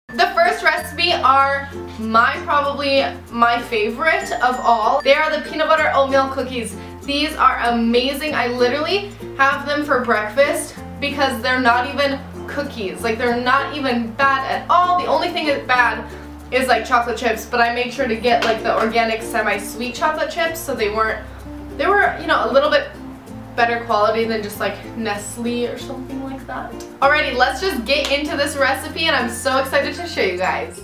The first recipe are probably my favorite of all. They are the peanut butter oatmeal cookies. These are amazing. I literally have them for breakfast because they're not even cookies. Like, they're not even bad at all. The only thing that's bad is like chocolate chips, but I made sure to get like the organic semi-sweet chocolate chips, so they were, you know, a little bit better quality than just like Nestle or something like that. Alrighty, let's just get into this recipe, and I'm so excited to show you guys.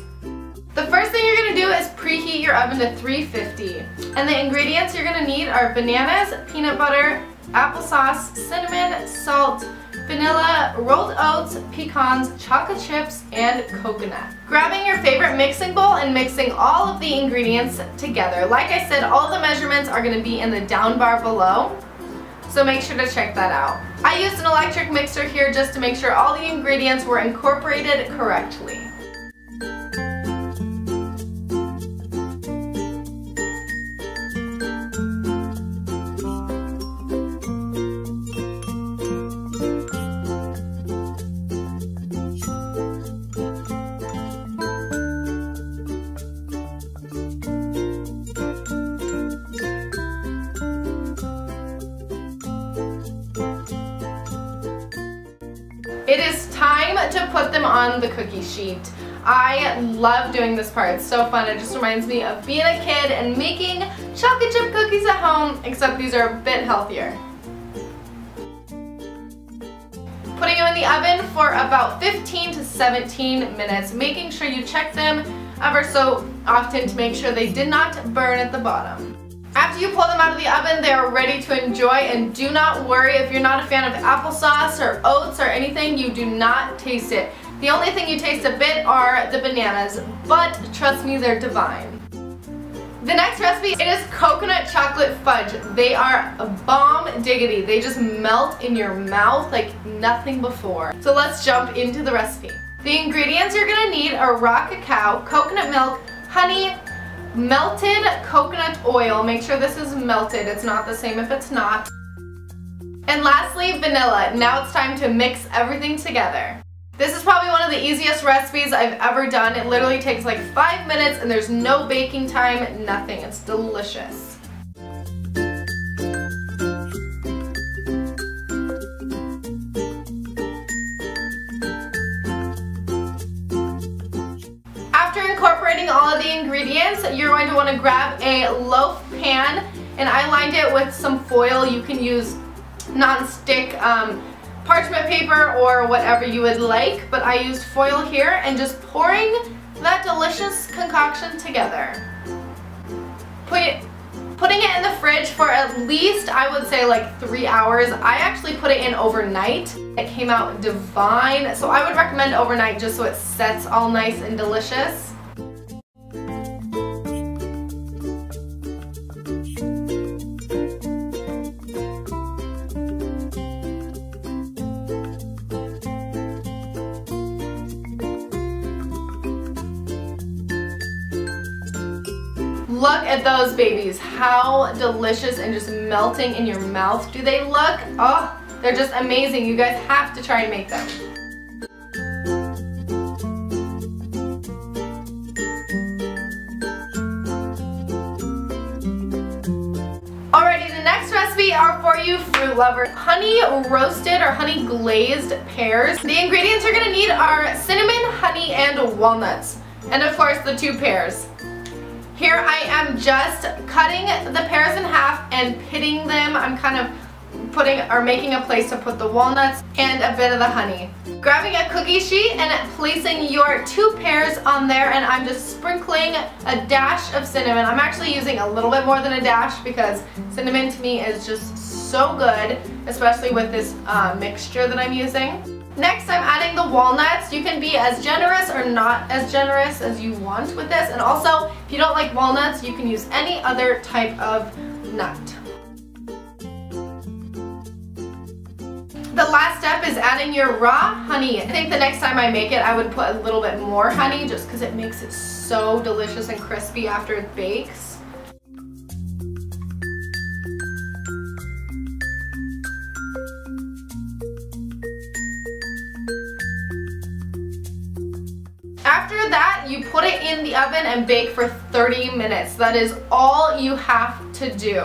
The first thing you're gonna do is preheat your oven to 350. And the ingredients you're gonna need are bananas, peanut butter, applesauce, cinnamon, salt, vanilla, rolled oats, pecans, chocolate chips, and coconut. Grabbing your favorite mixing bowl and mixing all of the ingredients together. Like I said, all the measurements are going to be in the down bar below, so make sure to check that out. I used an electric mixer here just to make sure all the ingredients were incorporated correctly. It is time to put them on the cookie sheet. I love doing this part. It's so fun. It just reminds me of being a kid and making chocolate chip cookies at home, except these are a bit healthier. Putting them in the oven for about 15 to 17 minutes, making sure you check them ever so often to make sure they did not burn at the bottom. After you pull them out of the oven, they are ready to enjoy, and do not worry if you're not a fan of applesauce or oats or anything, you do not taste it. The only thing you taste a bit are the bananas, but trust me, they're divine. The next recipe is coconut chocolate fudge. They are a bomb diggity. They just melt in your mouth like nothing before. So let's jump into the recipe. The ingredients you're gonna need are raw cacao, coconut milk, honey, melted coconut oil. Make sure this is melted. It's not the same if it's not. And lastly, vanilla. Now it's time to mix everything together. This is probably one of the easiest recipes I've ever done. It literally takes like 5 minutes and there's no baking time, nothing. It's delicious. After incorporating all of the ingredients, you're going to want to grab a loaf pan, and I lined it with some foil. You can use non-stick parchment paper or whatever you would like, but I used foil here, and just pouring that delicious concoction together. Putting it in the fridge for at least, I would say, like 3 hours. I actually put it in overnight. It came out divine, so I would recommend overnight just so it sets all nice and delicious. Look at those babies. How delicious and just melting in your mouth do they look? Oh, they're just amazing. You guys have to try and make them. Alrighty, the next recipe are for you fruit lovers. Honey roasted or honey glazed pears. The ingredients you're gonna need are cinnamon, honey, and walnuts. And of course the 2 pears. Here I am just cutting the pears in half and pitting them. I'm kind of making a place to put the walnuts and a bit of the honey. Grabbing a cookie sheet and placing your 2 pears on there, and I'm just sprinkling a dash of cinnamon. I'm actually using a little bit more than a dash because cinnamon to me is just so good, especially with this mixture that I'm using. Next, I'm adding the walnuts. You can be as generous or not as generous as you want with this. And also, if you don't like walnuts, you can use any other type of nut. The last step is adding your raw honey. I think the next time I make it, I would put a little bit more honey just because it makes it so delicious and crispy after it bakes. that, you put it in the oven and bake for 30 minutes. That is all you have to do.